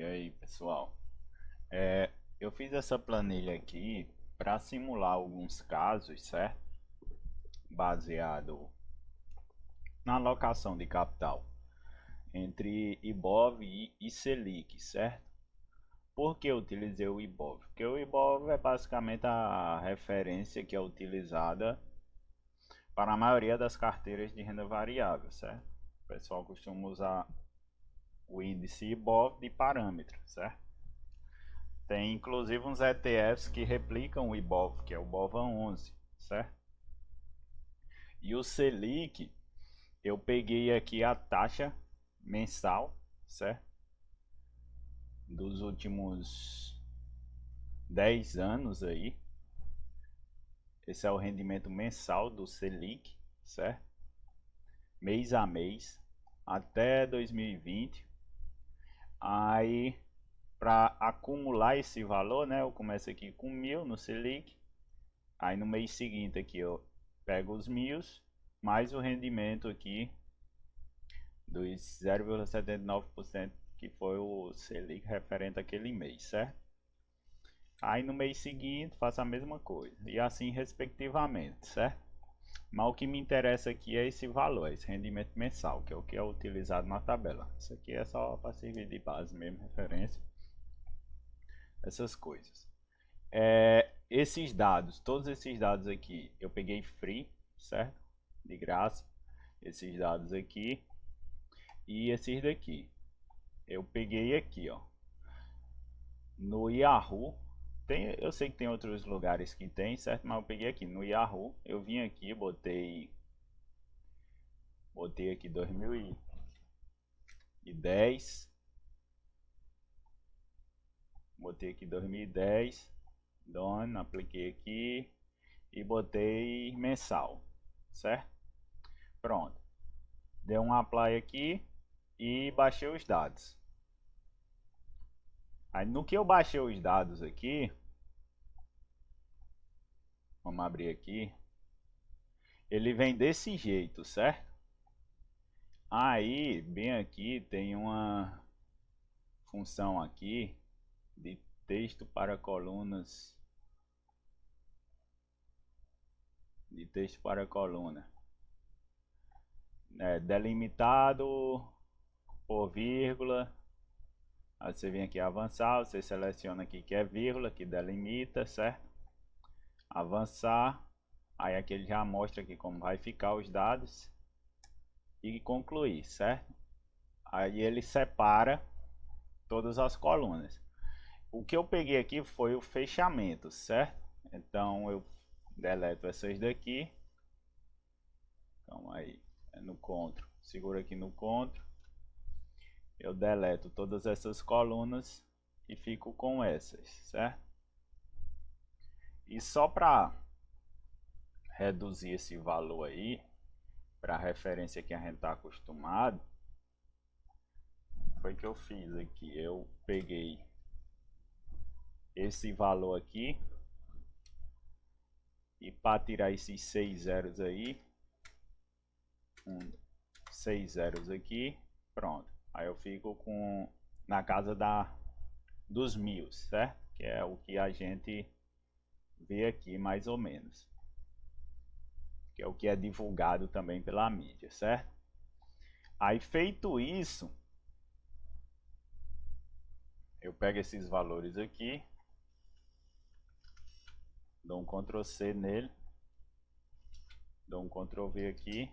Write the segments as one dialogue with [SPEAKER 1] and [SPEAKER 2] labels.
[SPEAKER 1] E aí, pessoal? Eu fiz essa planilha aqui para simular alguns casos, certo? Baseado na alocação de capital entre IBOV e Selic, certo? Por que eu utilizei o IBOV? Porque o IBOV é basicamente a referência que é utilizada para a maioria das carteiras de renda variável, certo? O pessoal costuma usar o índice IBOV de parâmetro, certo? Tem inclusive uns ETFs que replicam o IBOV, que é o BOVA11, certo? E o Selic, eu peguei aqui a taxa mensal, certo? Dos últimos 10 anos aí. Esse é o rendimento mensal do Selic, certo? Mês a mês, até 2020. Aí, para acumular esse valor, né? Eu começo aqui com 1.000 no Selic. Aí no mês seguinte aqui eu pego os 1.000 mais o rendimento aqui dos 0,79% que foi o Selic referente àquele mês, certo? Aí no mês seguinte faço a mesma coisa e assim respectivamente, certo? Mas o que me interessa aqui é esse valor, esse rendimento mensal, que é o que é utilizado na tabela. Isso aqui é só para servir de base mesmo, referência, essas coisas. Esses dados, todos esses dados aqui, eu peguei free, certo? De graça. Esses dados aqui e esses daqui. Eu peguei aqui, ó, no Yahoo. Eu sei que tem outros lugares que tem, certo? Mas eu peguei aqui no Yahoo. Eu vim aqui, botei aqui 2010. Botei aqui 2010. Done, apliquei aqui e botei mensal, certo? Pronto. Dei um apply aqui e baixei os dados. Aí no que eu baixei os dados aqui, vamos abrir aqui, ele vem desse jeito, certo? Aí, bem aqui, tem uma função aqui de texto para colunas, de texto para coluna, delimitado por vírgula. Aí você vem aqui avançar, você seleciona aqui que é vírgula, que delimita, certo? Avançar, aí aqui ele já mostra aqui como vai ficar os dados e concluir, certo? Aí ele separa todas as colunas. O que eu peguei aqui foi o fechamento, certo? Então eu deleto essas daqui. Calma aí, é no CTRL, segura aqui no CTRL. Eu deleto todas essas colunas e fico com essas, certo? E só para reduzir esse valor aí, para a referência que a gente está acostumado, foi que eu fiz aqui. Eu peguei esse valor aqui e para tirar esses 6 zeros aí, 6 zeros aqui, pronto. Aí eu fico com na casa dos 1.000, certo? Que é o que a gente vê aqui mais ou menos, que é o que é divulgado também pela mídia, certo? Aí feito isso, eu pego esses valores aqui, dou um Ctrl C nele, dou um Ctrl V aqui.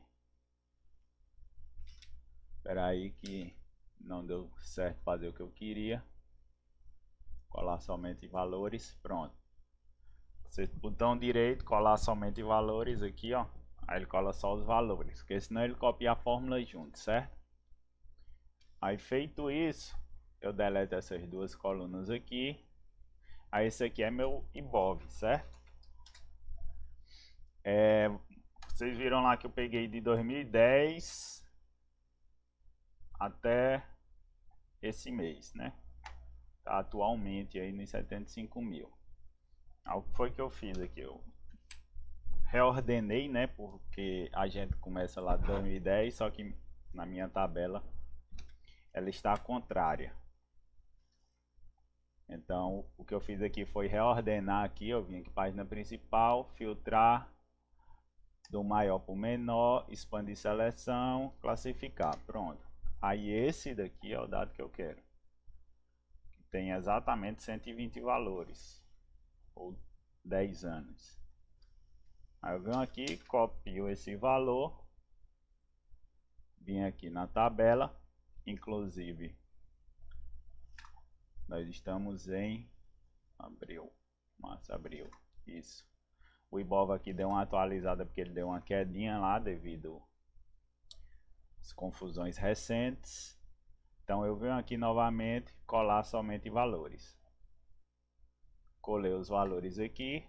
[SPEAKER 1] Espera aí que não deu certo fazer o que eu queria. Colar somente valores, pronto. Você botão direito, colar somente valores aqui, ó. Aí ele cola só os valores, porque senão ele copia a fórmula junto, certo? Aí feito isso, eu deleto essas duas colunas aqui. Aí esse aqui é meu IBOV, certo? Vocês viram lá que eu peguei de 2010 até esse mês, né? Tá atualmente aí nos 75 mil. O que foi que eu fiz aqui? Eu reordenei, né? Porque a gente começa lá de 2010, só que na minha tabela ela está contrária. Então o que eu fiz aqui foi reordenar aqui, eu vim aqui página principal, filtrar do maior para o menor, expandir seleção, classificar, pronto. Aí esse daqui é o dado que eu quero, que tem exatamente 120 valores, ou 10 anos. Aí eu venho aqui, copio esse valor, vim aqui na tabela, inclusive nós estamos em abril, março, abril, isso. O Ibov aqui deu uma atualizada porque ele deu uma quedinha lá devido às confusões recentes. Então eu venho aqui novamente, colar somente valores. Colei os valores aqui.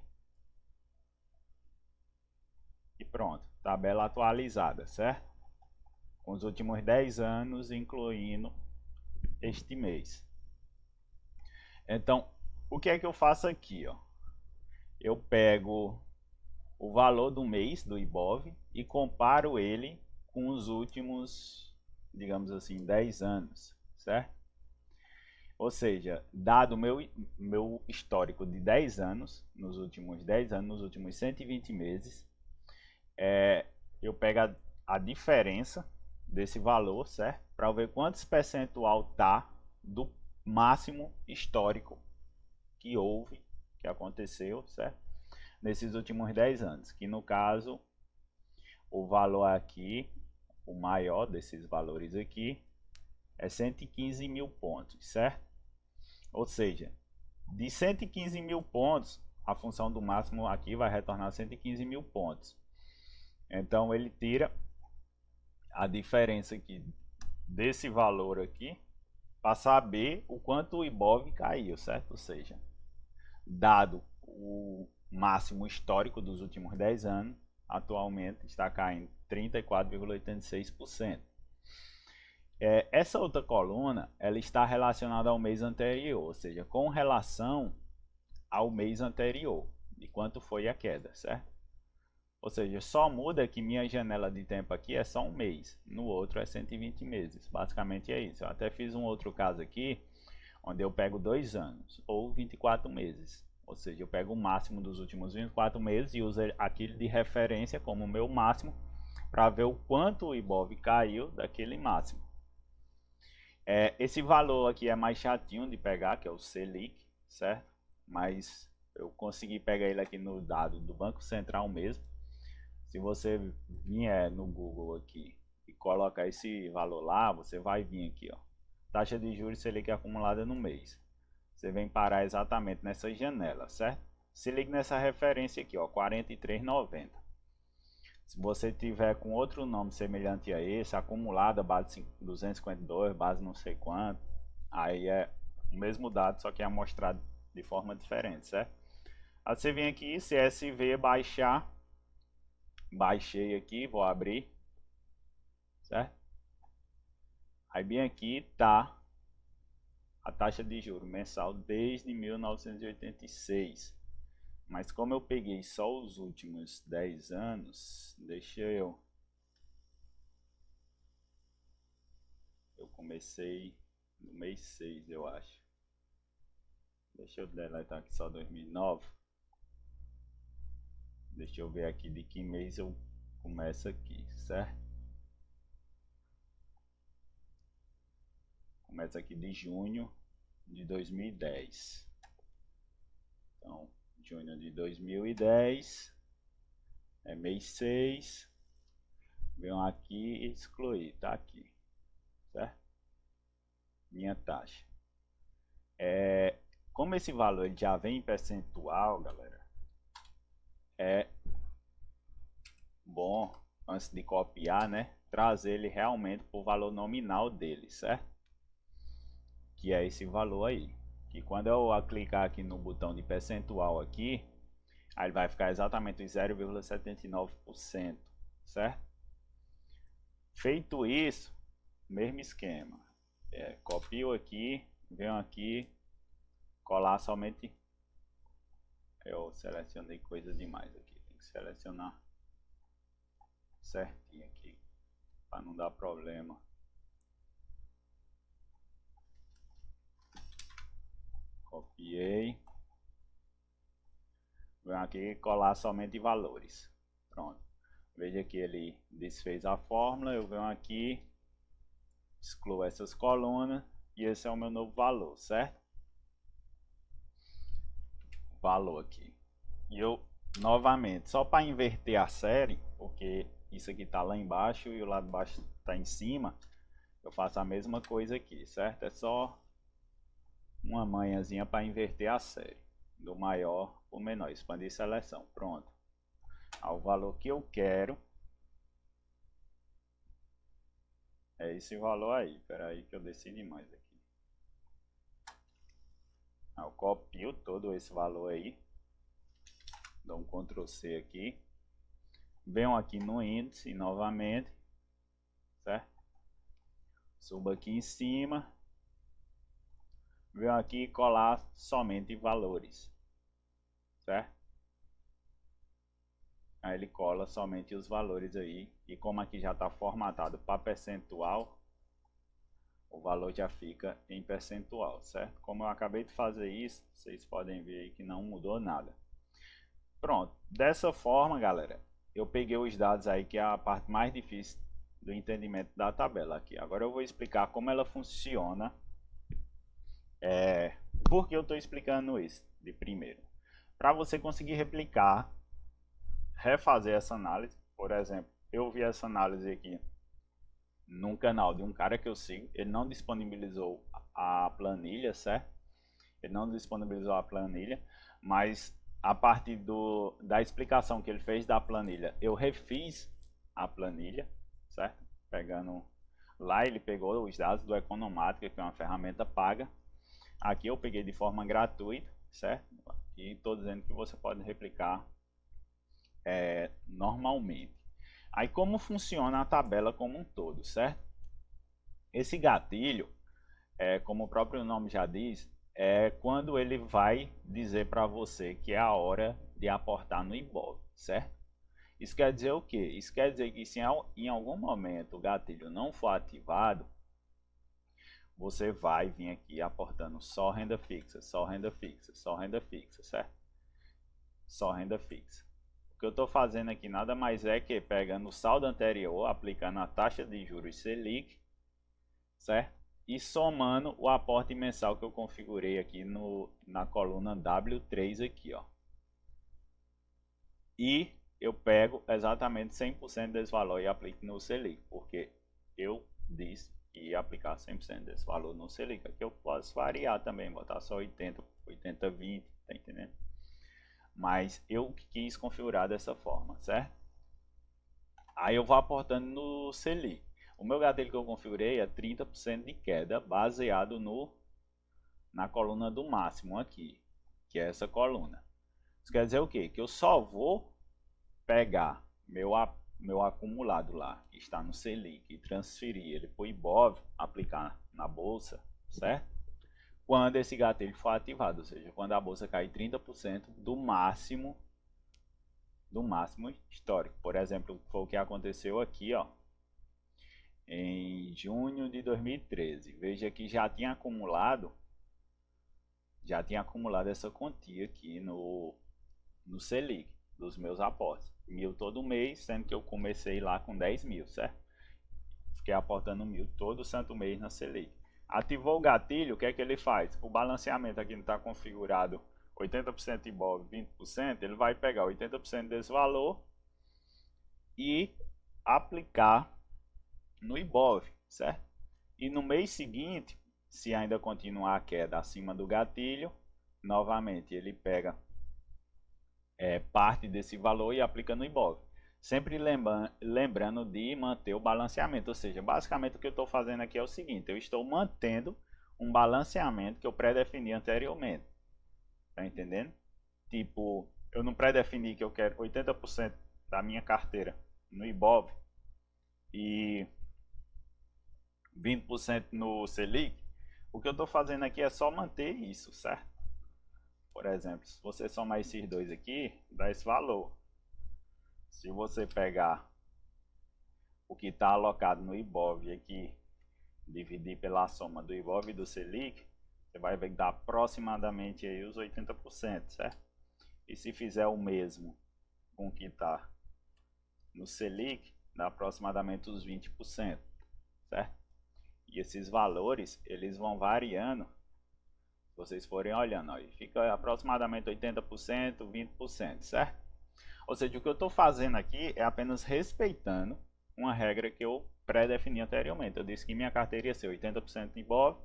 [SPEAKER 1] E pronto, tabela atualizada, certo? Com os últimos 10 anos, incluindo este mês. Então, o que é que eu faço aqui, ó? Eu pego o valor do mês do Ibov e comparo ele com os últimos, digamos assim, 10 anos, certo? Ou seja, dado meu histórico de 10 anos, nos últimos 10 anos, nos últimos 120 meses, eu pego a diferença desse valor, certo? Para ver quantos percentual tá do máximo histórico que houve, que aconteceu, certo? Nesses últimos 10 anos, que no caso, o valor aqui, o maior desses valores aqui, é 115 mil pontos, certo? Ou seja, de 115 mil pontos, a função do máximo aqui vai retornar 115 mil pontos. Então ele tira a diferença aqui desse valor aqui para saber o quanto o Ibov caiu, certo? Ou seja, dado o máximo histórico dos últimos 10 anos, atualmente está caindo 34,86%. Essa outra coluna ela está relacionada ao mês anterior, ou seja, com relação ao mês anterior, de quanto foi a queda, certo? Ou seja, só muda que minha janela de tempo aqui é só um mês, no outro é 120 meses. Basicamente é isso. Eu até fiz um outro caso aqui, onde eu pego 2 anos, ou 24 meses. Ou seja, eu pego o máximo dos últimos 24 meses e uso aquilo de referência como o meu máximo, para ver o quanto o Ibov caiu daquele máximo. Esse valor aqui é mais chatinho de pegar, que é o Selic, certo? Mas eu consegui pegar ele aqui no dado do Banco Central mesmo. Se você vier no Google aqui e colocar esse valor lá, você vai vir aqui, ó, taxa de juros Selic acumulada no mês. Você vem parar exatamente nessa janela, certo? Se liga nessa referência aqui, ó, 43,90. Se você tiver com outro nome semelhante a esse, acumulada, base 252, base não sei quanto, aí é o mesmo dado, só que é amostrado de forma diferente, certo? Aí você vem aqui, CSV, baixar, baixei aqui, vou abrir, certo? Aí bem aqui tá a taxa de juros mensal desde 1986. Mas como eu peguei só os últimos 10 anos, deixa eu comecei no mês 6, eu acho. Deixa eu deletar aqui só 2009. Deixa eu ver aqui de que mês eu começo aqui, certo? Começa aqui de junho de 2010. Então, junho de 2010 é mês 6. Venho aqui e excluir, tá aqui, certo? Minha taxa. Como esse valor ele já vem em percentual, galera, é bom, antes de copiar, né, trazer ele realmente para o valor nominal dele, certo? Que é esse valor aí. Que quando eu clicar aqui no botão de percentual aqui, aí ele vai ficar exatamente os 0,79%, certo? Feito isso, mesmo esquema. Copio aqui, venho aqui, colar somente. Eu selecionei coisa demais aqui, tem que selecionar certinho aqui para não dar problema. Copiar. copiei. Venho aqui colar somente valores. Pronto. Veja que ele desfez a fórmula. Eu venho aqui, excluo essas colunas e esse é o meu novo valor, certo? Valor aqui. E eu, novamente, só para inverter a série, porque isso aqui está lá embaixo e o lado de baixo está em cima, eu faço a mesma coisa aqui, certo? É só uma manhãzinha para inverter a série, do maior para o menor, expandir seleção, pronto. O valor que eu quero é esse valor aí. Espera aí que eu decido mais aqui. Eu copio todo esse valor aí, dou um Ctrl C aqui, venho aqui no índice novamente, certo? Subo aqui em cima, venho aqui colar somente valores, certo? Aí ele cola somente os valores aí, e como aqui já está formatado para percentual, o valor já fica em percentual, certo? Como eu acabei de fazer isso, vocês podem ver aí que não mudou nada. Pronto, dessa forma, galera, eu peguei os dados aí, que é a parte mais difícil do entendimento da tabela aqui. Agora eu vou explicar como ela funciona. Por que eu estou explicando isso de primeiro? Para você conseguir replicar, refazer essa análise. Por exemplo, eu vi essa análise aqui num canal de um cara que eu sigo, ele não disponibilizou a planilha, certo? Ele não disponibilizou a planilha, mas a partir da explicação que ele fez da planilha, eu refiz a planilha, certo? Pegando lá, ele pegou os dados do Economática, que é uma ferramenta paga. Aqui eu peguei de forma gratuita, certo? E estou dizendo que você pode replicar normalmente. Aí como funciona a tabela como um todo, certo? Esse gatilho, como o próprio nome já diz, é quando ele vai dizer para você que é a hora de aportar no Ibov, certo? Isso quer dizer o quê? Isso quer dizer que se em algum momento o gatilho não for ativado, você vai vir aqui aportando só renda fixa, só renda fixa, só renda fixa, certo? Só renda fixa. O que eu estou fazendo aqui nada mais é que pegando o saldo anterior, aplicando a taxa de juros Selic, certo? E somando o aporte mensal que eu configurei aqui na coluna W3 aqui, ó. E eu pego exatamente 100% desse valor e aplico no Selic, porque eu disse que ia aplicar 100% desse valor no Selic. Aqui eu posso variar também, botar só 80, 80, 20, tá entendendo? Mas eu quis configurar dessa forma, certo? Aí eu vou aportando no Selic. O meu gatilho que eu configurei é 30% de queda, baseado na coluna do máximo aqui, que é essa coluna. Isso quer dizer o quê? Que eu só vou pegar meu acumulado lá, que está no Selic, e transferir ele para o Ibov, aplicar na bolsa, certo? Quando esse gatilho for ativado, ou seja, quando a bolsa cair 30% do máximo histórico. Por exemplo, foi o que aconteceu aqui, ó, em junho de 2013. Veja que já tinha acumulado essa quantia aqui no Selic dos meus aportes, 1.000 todo mês, sendo que eu comecei lá com 10 mil, certo? Fiquei aportando 1.000 todo santo mês na Selic. Ativou o gatilho, o que é que ele faz? O balanceamento aqui não está configurado 80% Ibov, 20%, ele vai pegar 80% desse valor e aplicar no Ibov, certo? E no mês seguinte, se ainda continuar a queda acima do gatilho, novamente ele pega parte desse valor e aplica no Ibov. Sempre lembrando de manter o balanceamento, ou seja, basicamente o que eu estou fazendo aqui é o seguinte, eu estou mantendo um balanceamento que eu pré-defini anteriormente, tá entendendo? Tipo, eu não pré-defini que eu quero 80% da minha carteira no Ibov e 20% no Selic. O que eu estou fazendo aqui é só manter isso, certo? Por exemplo, se você somar esses dois aqui, dá esse valor. Se você pegar o que está alocado no Ibov aqui, dividir pela soma do Ibov e do Selic, você vai ver que dá aproximadamente aí os 80%, certo? E se fizer o mesmo com o que está no Selic, dá aproximadamente os 20%, certo? E esses valores, eles vão variando, se vocês forem olhando, ó, fica aproximadamente 80%, 20%, certo? Ou seja, o que eu estou fazendo aqui é apenas respeitando uma regra que eu pré-defini anteriormente. Eu disse que minha carteira ia ser 80% IBOV,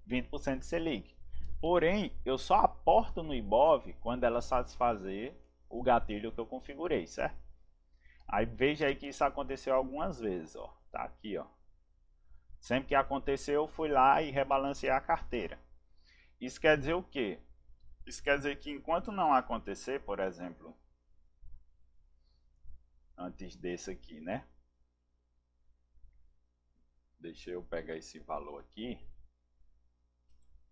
[SPEAKER 1] 20% Selic. Porém, eu só aporto no IBOV quando ela satisfazer o gatilho que eu configurei, certo? Aí veja aí que isso aconteceu algumas vezes, ó. Tá aqui, ó. Sempre que aconteceu, eu fui lá e rebalanceei a carteira. Isso quer dizer o quê? Isso quer dizer que enquanto não acontecer, por exemplo, antes desse aqui, né? Deixa eu pegar esse valor aqui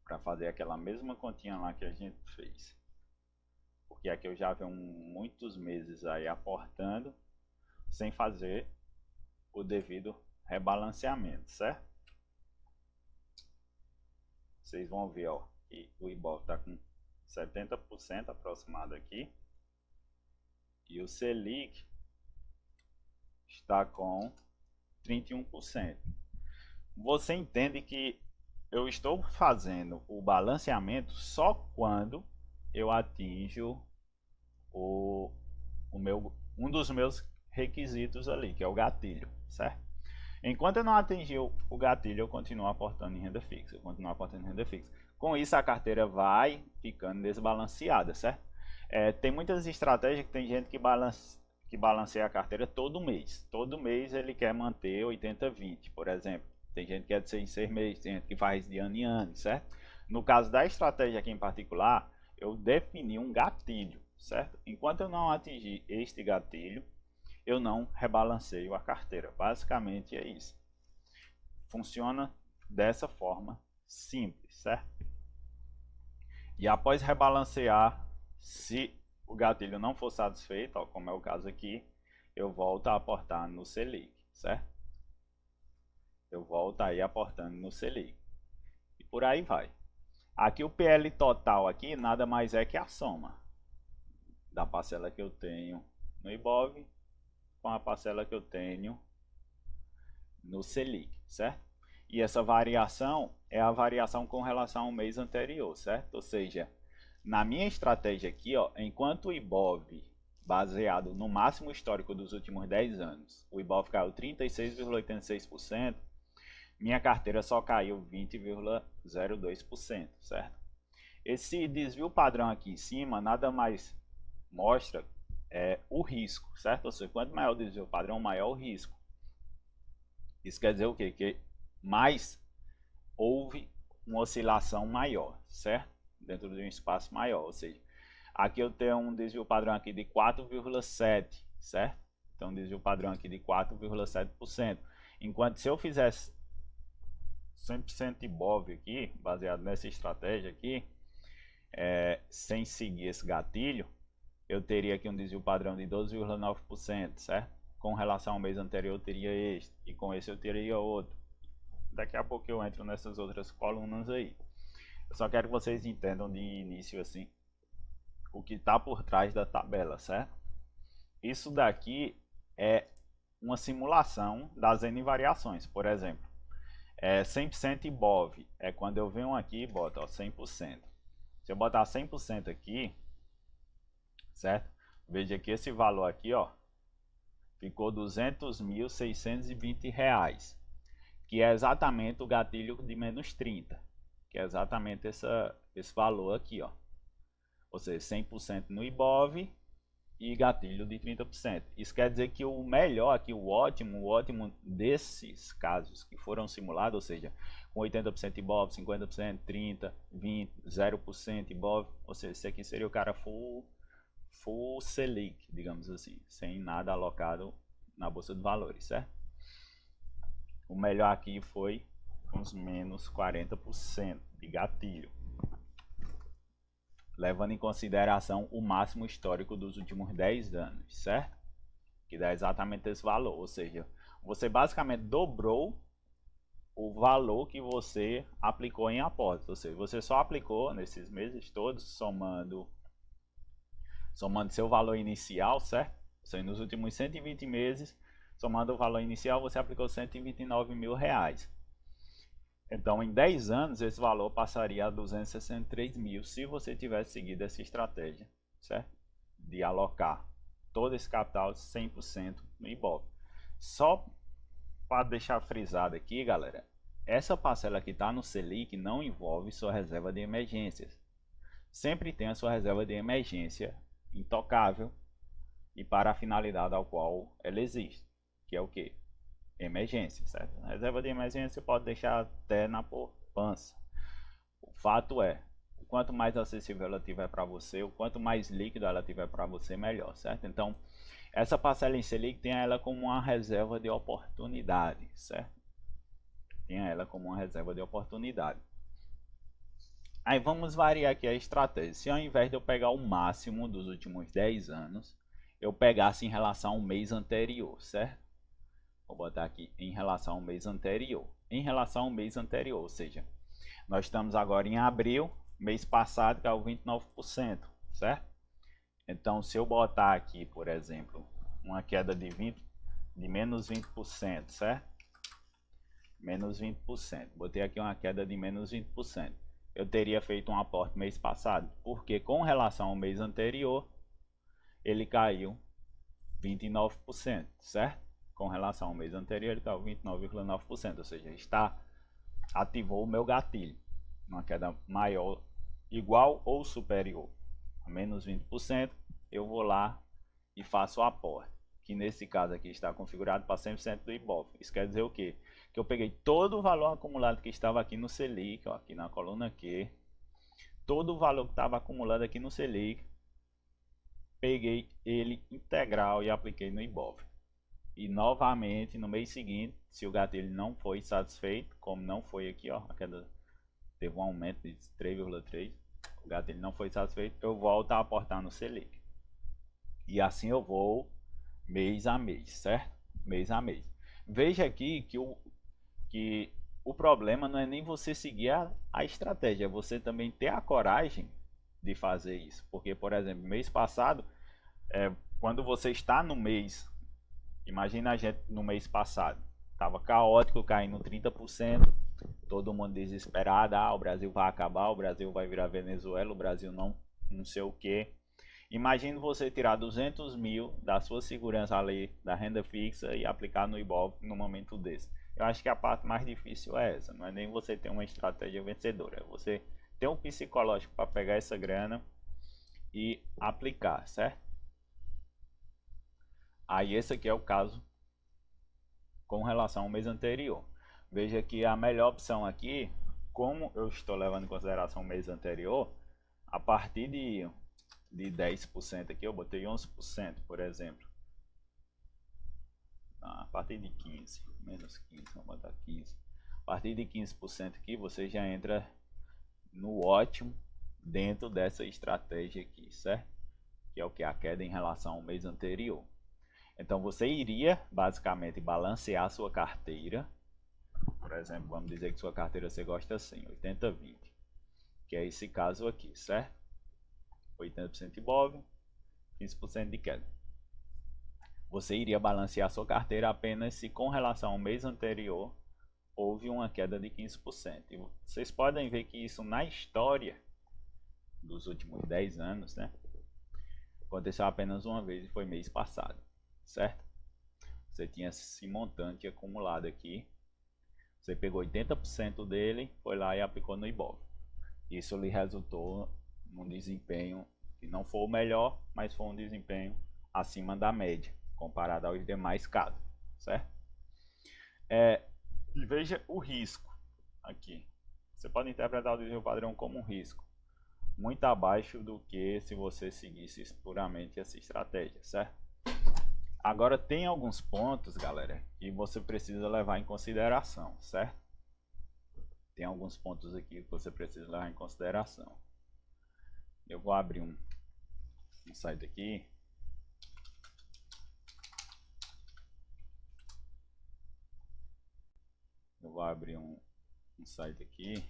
[SPEAKER 1] para fazer aquela mesma continha lá que a gente fez. Porque aqui eu já venho muitos meses aí aportando sem fazer o devido rebalanceamento, certo? Vocês vão ver, ó, que o IBOV está com 70% aproximado aqui e o Selic está com 31%. Você entende que eu estou fazendo o balanceamento só quando eu atinjo um dos meus requisitos ali, que é o gatilho, certo? Enquanto eu não atingir o gatilho, eu continuo aportando em renda fixa, Com isso, a carteira vai ficando desbalanceada, certo? Tem muitas estratégias que tem gente que balanceia a carteira todo mês. Todo mês ele quer manter 80-20, por exemplo. Tem gente que quer de 6 em 6 meses, tem gente que faz de ano em ano, certo? No caso da estratégia aqui em particular, eu defini um gatilho, certo? Enquanto eu não atingir este gatilho, eu não rebalanceio a carteira. Basicamente é isso. Funciona dessa forma simples, certo? E após rebalancear, se o gatilho não for satisfeito, ó, como é o caso aqui, eu volto a aportar no Selic, certo? Eu volto aí aportando no Selic. E por aí vai. Aqui o PL total aqui nada mais é que a soma da parcela que eu tenho no IBOV com a parcela que eu tenho no Selic, certo? E essa variação é a variação com relação ao mês anterior, certo? Ou seja, na minha estratégia aqui, ó, enquanto o IBOV, baseado no máximo histórico dos últimos 10 anos, o IBOV caiu 36,86%, minha carteira só caiu 20,02%, certo? Esse desvio padrão aqui em cima nada mais mostra o risco, certo? Ou seja, quanto maior o desvio padrão, maior o risco. Isso quer dizer o quê? Que mais houve uma oscilação maior, certo? Dentro de um espaço maior, ou seja, aqui eu tenho um desvio padrão aqui de 4,7, certo? Então um desvio padrão aqui de 4,7%. Enquanto se eu fizesse 100% IBOV aqui, baseado nessa estratégia aqui, sem seguir esse gatilho, eu teria aqui um desvio padrão de 12,9%, certo? Com relação ao mês anterior eu teria este, e com esse eu teria outro. Daqui a pouco eu entro nessas outras colunas aí. Eu só quero que vocês entendam de início assim o que está por trás da tabela, certo? Isso daqui é uma simulação das N variações. Por exemplo, 100% IBOV é quando eu venho aqui e boto, ó, 100%. Se eu botar 100% aqui, certo? Veja que esse valor aqui, ó, ficou R$ 200.620, que é exatamente o gatilho de menos 30, que é exatamente esse valor aqui, ó. Ou seja, 100% no IBOV e gatilho de 30%. Isso quer dizer que o melhor aqui, o ótimo desses casos que foram simulados, ou seja, com 80% IBOV, 50%, 30%, 20%, 0% IBOV, ou seja, esse aqui seria o cara full Selic, digamos assim, sem nada alocado na bolsa de valores, certo? O melhor aqui foi uns menos 40% de gatilho, levando em consideração o máximo histórico dos últimos 10 anos, certo? Que dá exatamente esse valor, ou seja, você basicamente dobrou o valor que você aplicou em aportes, ou seja, você só aplicou nesses meses todos, somando seu valor inicial, certo? Ou seja, nos últimos 120 meses, somando o valor inicial, você aplicou 129 mil reais. Então, em 10 anos, esse valor passaria a 263 mil se você tivesse seguido essa estratégia, certo? De alocar todo esse capital 100% no Ibov. Só para deixar frisado aqui, galera, essa parcela que está no Selic não envolve sua reserva de emergências. Sempre tem a sua reserva de emergência intocável e para a finalidade ao qual ela existe, que é o que? Emergência, certo? A reserva de emergência pode deixar até na poupança. O fato é, o quanto mais acessível ela tiver para você, o quanto mais líquido ela tiver para você, melhor, certo? Então, essa parcela em Selic tem ela como uma reserva de oportunidade, certo? Tem ela como uma reserva de oportunidade. Aí vamos variar aqui a estratégia. Se ao invés de eu pegar o máximo dos últimos 10 anos, eu pegasse em relação ao mês anterior, certo? Vou botar aqui em relação ao mês anterior. Em relação ao mês anterior, ou seja, nós estamos agora em abril, mês passado caiu 29%, certo? Então, se eu botar aqui, por exemplo, uma queda de menos 20%, certo? Menos 20%. Botei aqui uma queda de menos 20%. Eu teria feito um aporte mês passado, porque com relação ao mês anterior, ele caiu 29%, certo? Com relação ao mês anterior, ele caiu 29,9%, ou seja, ativou o meu gatilho, uma queda maior, igual ou superior a menos 20%, eu vou lá e faço o aporte, que nesse caso aqui está configurado para 100% do Ibov. Isso quer dizer o quê? Que eu peguei todo o valor acumulado que estava aqui no Selic, ó, aqui na coluna Q, todo o valor que estava acumulado aqui no Selic, peguei ele integral e apliquei no Ibov. E novamente no mês seguinte, se o gatilho não foi satisfeito, como não foi aqui, ó, a queda teve um aumento de 3,3, o gatilho não foi satisfeito, eu volto a aportar no Selic. E assim eu vou mês a mês, certo? Mês a mês. Veja aqui que o problema não é nem você seguir a estratégia, é você também ter a coragem de fazer isso. Porque, por exemplo, mês passado, quando você está no mês, imagina a gente no mês passado, estava caótico, caindo 30%, todo mundo desesperado, o Brasil vai acabar, o Brasil vai virar Venezuela, o Brasil não sei o que. Imagine você tirar 200 mil da sua segurança ali, da renda fixa e aplicar no Ibov no momento desse. Eu acho que a parte mais difícil é essa, não é nem você ter uma estratégia vencedora, é você ter um psicológico para pegar essa grana e aplicar, certo? Aí esse aqui é o caso com relação ao mês anterior. Veja que a melhor opção aqui, como eu estou levando em consideração o mês anterior, a partir de 10% aqui, eu botei 11%, por exemplo. A partir de 15, menos 15, vamos botar 15. A partir de 15% aqui, você já entra no ótimo dentro dessa estratégia aqui, certo? Que é o que? A queda em relação ao mês anterior. Então você iria basicamente balancear a sua carteira. Por exemplo, vamos dizer que sua carteira você gosta assim, 80-20, que é esse caso aqui, certo? 80% Ibov, 15% de queda. Você iria balancear sua carteira apenas se com relação ao mês anterior houve uma queda de 15%. E vocês podem ver que isso na história dos últimos 10 anos, né, aconteceu apenas uma vez e foi mês passado, certo? Você tinha esse montante acumulado aqui, você pegou 80% dele, foi lá e aplicou no Ibov. Isso lhe resultou num desempenho que não foi o melhor, mas foi um desempenho acima da média, comparado aos demais casos, certo? E veja o risco aqui. Você pode interpretar o desvio padrão como um risco muito abaixo do que se você seguisse puramente essa estratégia, certo? Agora tem alguns pontos, galera, que você precisa levar em consideração, certo? Tem alguns pontos aqui que você precisa levar em consideração. Eu vou abrir um site aqui. Eu vou vou abrir um site aqui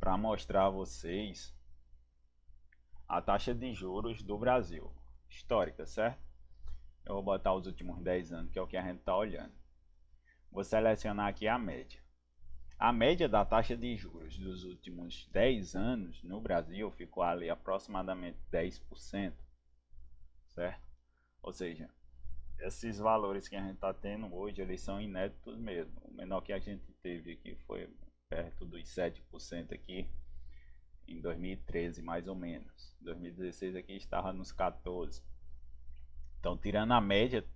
[SPEAKER 1] para mostrar a vocês a taxa de juros do Brasil, histórica, certo? Eu vou botar os últimos 10 anos, que é o que a gente está olhando. Vou selecionar aqui a média. A média da taxa de juros dos últimos 10 anos no Brasil ficou ali aproximadamente 10%, certo? Ou seja, esses valores que a gente está tendo hoje, eles são inéditos mesmo. O menor que a gente teve aqui foi perto dos 7% aqui em 2013, mais ou menos. 2016 aqui estava nos 14%. Então, tirando a média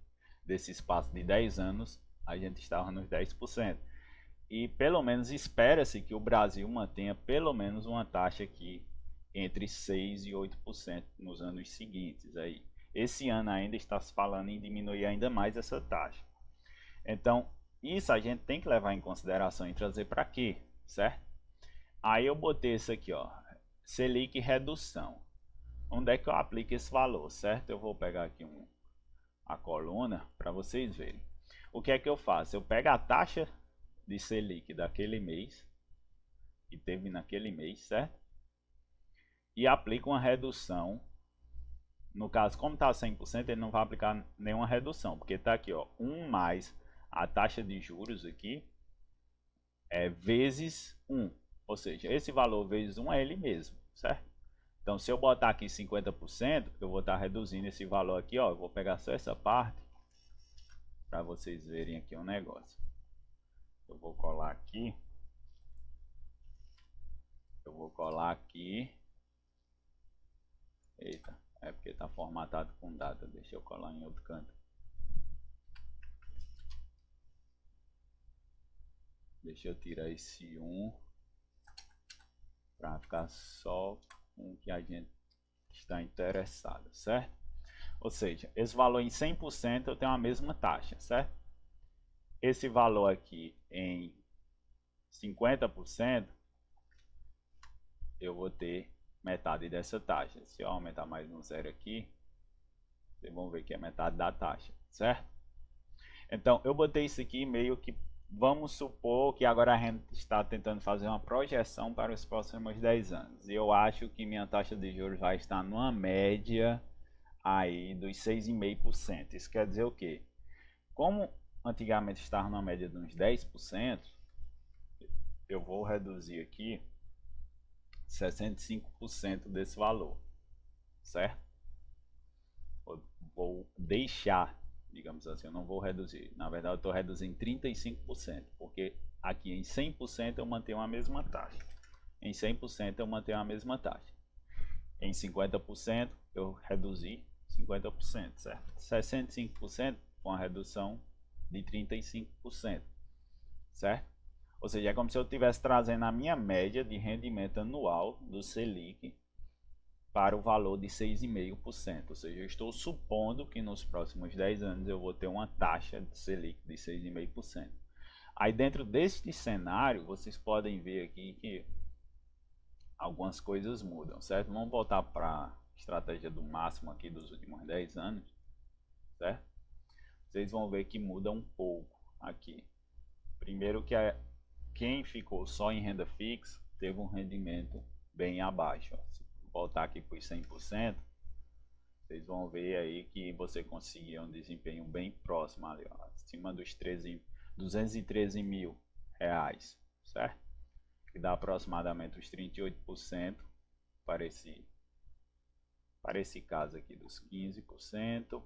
[SPEAKER 1] desse espaço de 10 anos, a gente estava nos 10%. E pelo menos espera-se que o Brasil mantenha pelo menos uma taxa aqui entre 6% e 8% nos anos seguintes. Aí, esse ano ainda está se falando em diminuir ainda mais essa taxa. Então, isso a gente tem que levar em consideração e trazer para quê, certo? Aí eu botei isso aqui, ó, Selic redução. Onde é que eu aplico esse valor, certo? Eu vou pegar aqui a coluna para vocês verem. O que é que eu faço? Eu pego a taxa de Selic daquele mês, que teve naquele mês, certo? E aplico uma redução. No caso, como está 100%, ele não vai aplicar nenhuma redução, porque está aqui, ó, 1 mais a taxa de juros aqui, vezes 1. Ou seja, esse valor vezes 1 é ele mesmo, certo? Então, se eu botar aqui 50%, eu vou estar reduzindo esse valor aqui, ó. Eu vou pegar só essa parte para vocês verem aqui um negócio. Eu vou colar aqui. Eu vou colar aqui. Eita, é porque está formatado com data. Deixa eu colar em outro canto. Deixa eu tirar esse 1 para ficar só com o que a gente está interessado, certo? Ou seja, esse valor em 100% eu tenho a mesma taxa, certo? Esse valor aqui em 50% eu vou ter metade dessa taxa. Se eu aumentar mais um zero aqui, vocês vão ver que é metade da taxa, certo? Então eu botei isso aqui meio que, vamos supor que agora a gente está tentando fazer uma projeção para os próximos 10 anos. E eu acho que minha taxa de juros vai estar numa média aí dos 6,5%. Isso quer dizer o quê? Como antigamente estava na média de uns 10%, eu vou reduzir aqui 65% desse valor, certo? Vou deixar, digamos assim, eu não vou reduzir. Na verdade, eu estou reduzindo 35%, porque aqui em 100% eu mantenho a mesma taxa. Em 100% eu mantenho a mesma taxa. Em 50% eu reduzi 50%, certo? 65% com a redução de 35%, certo? Ou seja, é como se eu estivesse trazendo a minha média de rendimento anual do Selic para o valor de 6,5%. Ou seja, eu estou supondo que nos próximos 10 anos eu vou ter uma taxa de Selic de 6,5%. Aí dentro deste cenário, vocês podem ver aqui que algumas coisas mudam, certo? Vamos voltar para a estratégia do máximo aqui dos últimos 10 anos, certo? Vocês vão ver que muda um pouco aqui. Primeiro que quem ficou só em renda fixa teve um rendimento bem abaixo. Se voltar aqui para os 100%, vocês vão ver aí que você conseguiu um desempenho bem próximo ali, ó, acima dos 213 mil reais, certo? Que dá aproximadamente os 38% para esse caso aqui dos 15%,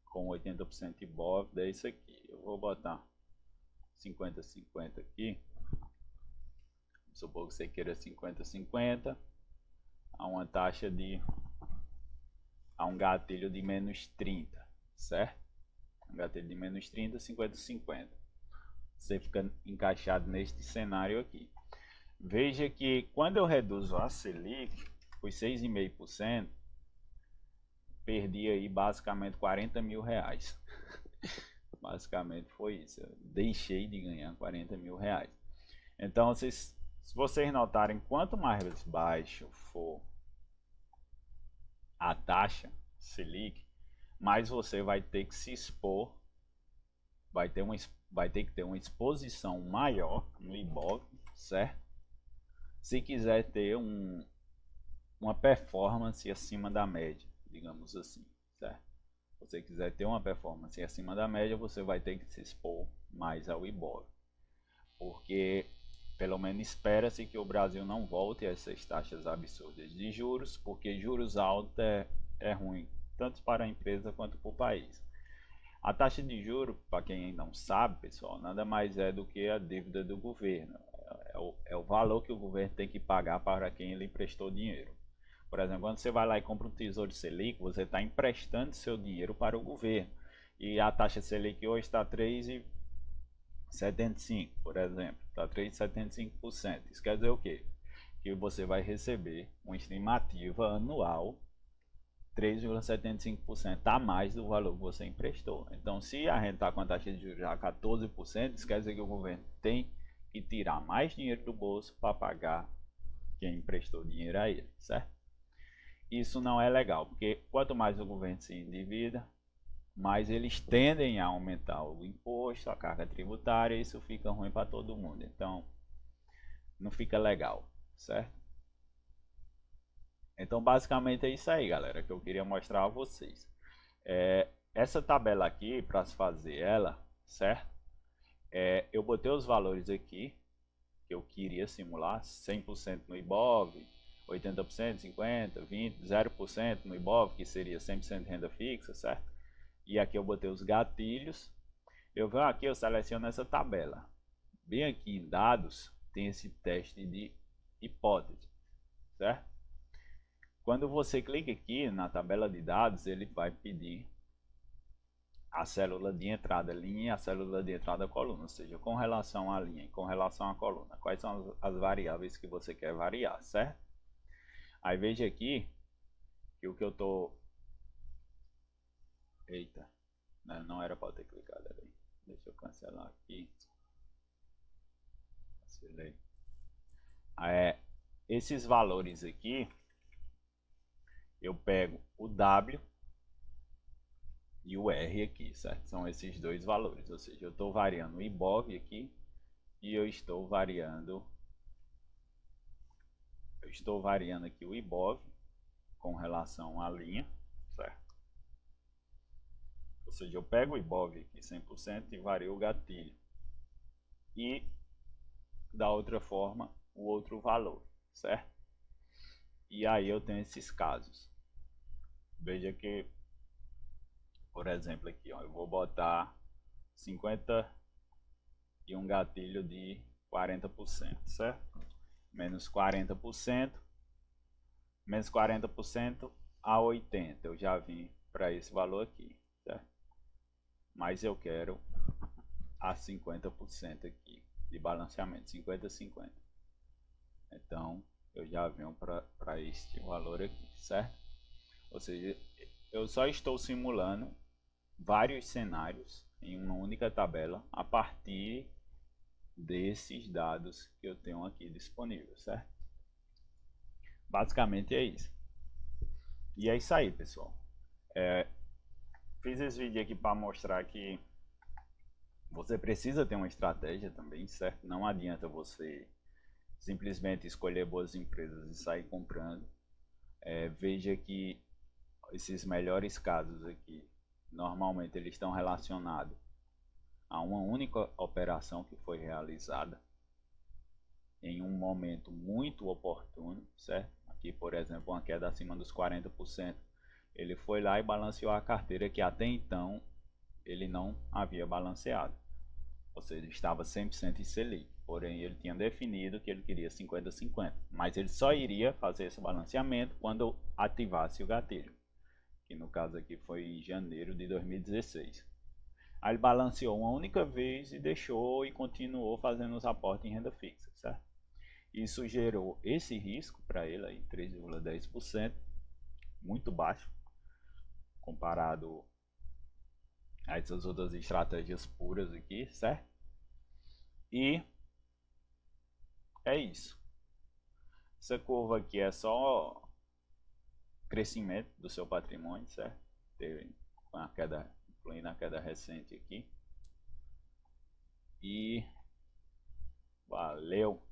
[SPEAKER 1] com 80% Ibov, é isso aqui. Eu vou botar 50-50 aqui. Vamos supor que você queira 50-50 a uma taxa a um gatilho de menos 30, certo? Um gatilho de menos 30, 50-50. Você fica encaixado neste cenário aqui. Veja que quando eu reduzo a Selic por 6,5%, perdi aí basicamente 40 mil reais. Basicamente foi isso. Eu deixei de ganhar 40 mil reais. Então, se vocês notarem, quanto mais baixo for a taxa Selic, mais você vai ter que se expor vai ter que ter uma exposição maior no IBOV, certo? Se quiser ter uma performance acima da média, digamos assim, certo? Se você quiser ter uma performance acima da média, você vai ter que se expor mais ao IBOV, porque pelo menos espera-se que o Brasil não volte a essas taxas absurdas de juros, porque juros altos é ruim, tanto para a empresa quanto para o país. A taxa de juros, para quem não sabe, pessoal, nada mais é do que a dívida do governo. É o valor que o governo tem que pagar para quem ele emprestou dinheiro. Por exemplo, quando você vai lá e compra um Tesouro Selic, você está emprestando seu dinheiro para o governo. E a taxa Selic hoje está 3,75, por exemplo. Está 3,75%. Isso quer dizer o quê? Que você vai receber uma estimativa anual 3,75% a mais do valor que você emprestou. Então, se a gente está com a taxa de juros já 14%, isso quer dizer que o governo tem que tirar mais dinheiro do bolso para pagar quem emprestou dinheiro a ele, certo? Isso não é legal, porque quanto mais o governo se endivida, mais eles tendem a aumentar o imposto, a carga tributária, e isso fica ruim para todo mundo. Então, não fica legal, certo? Então, basicamente é isso aí, galera, que eu queria mostrar a vocês. Essa tabela aqui, para se fazer ela, certo? Eu botei os valores aqui que eu queria simular: 100% no IBOV, 80%, 50%, 20%, 0% no IBOV, que seria 100% de renda fixa, certo? E aqui eu botei os gatilhos. Eu venho aqui, eu seleciono essa tabela. Bem aqui em dados, tem esse teste de hipótese, certo? Quando você clica aqui na tabela de dados, ele vai pedir a célula de entrada linha e a célula de entrada coluna, ou seja, com relação à linha e com relação à coluna, quais são as variáveis que você quer variar, certo? Aí veja aqui que o que eu tô... Eita, não era para ter clicado ali. Deixa eu cancelar aqui. Cancelei. Esses valores aqui, eu pego o W e o R aqui, certo? São esses dois valores, ou seja, eu estou variando o IBOV aqui e eu estou variando aqui o IBOV com relação à linha, certo? Ou seja, eu pego o IBOV aqui 100% e vario o gatilho. E da outra forma, o outro valor, certo? E aí eu tenho esses casos. Veja que, por exemplo, aqui, ó, eu vou botar 50 e um gatilho de 40%, certo? Menos 40%, menos 40% a 80%. Eu já vim para esse valor aqui, certo? Mas eu quero a 50% aqui de balanceamento, 50-50. Então eu já venho para este valor aqui, certo? Ou seja, eu só estou simulando vários cenários em uma única tabela a partir desses dados que eu tenho aqui disponível, certo? Basicamente é isso. E é isso aí, pessoal. Fiz esse vídeo aqui para mostrar que você precisa ter uma estratégia também, certo? Não adianta você simplesmente escolher boas empresas e sair comprando. Veja que esses melhores casos aqui, normalmente eles estão relacionados a uma única operação que foi realizada em um momento muito oportuno, certo? Aqui, por exemplo, uma queda acima dos 40%. Ele foi lá e balanceou a carteira que até então ele não havia balanceado. Ou seja, estava 100% em Selic. Porém, ele tinha definido que ele queria 50-50. Mas ele só iria fazer esse balanceamento quando ativasse o gatilho. Que no caso aqui foi em janeiro de 2016. Aí ele balanceou uma única vez e deixou e continuou fazendo os aportes em renda fixa, certo? Isso gerou esse risco para ele aí, 3,10%, muito baixo comparado a essas outras estratégias puras aqui, certo? E é isso. Essa curva aqui é só crescimento do seu patrimônio, certo? Teve uma queda, incluindo a queda recente aqui. e valeu!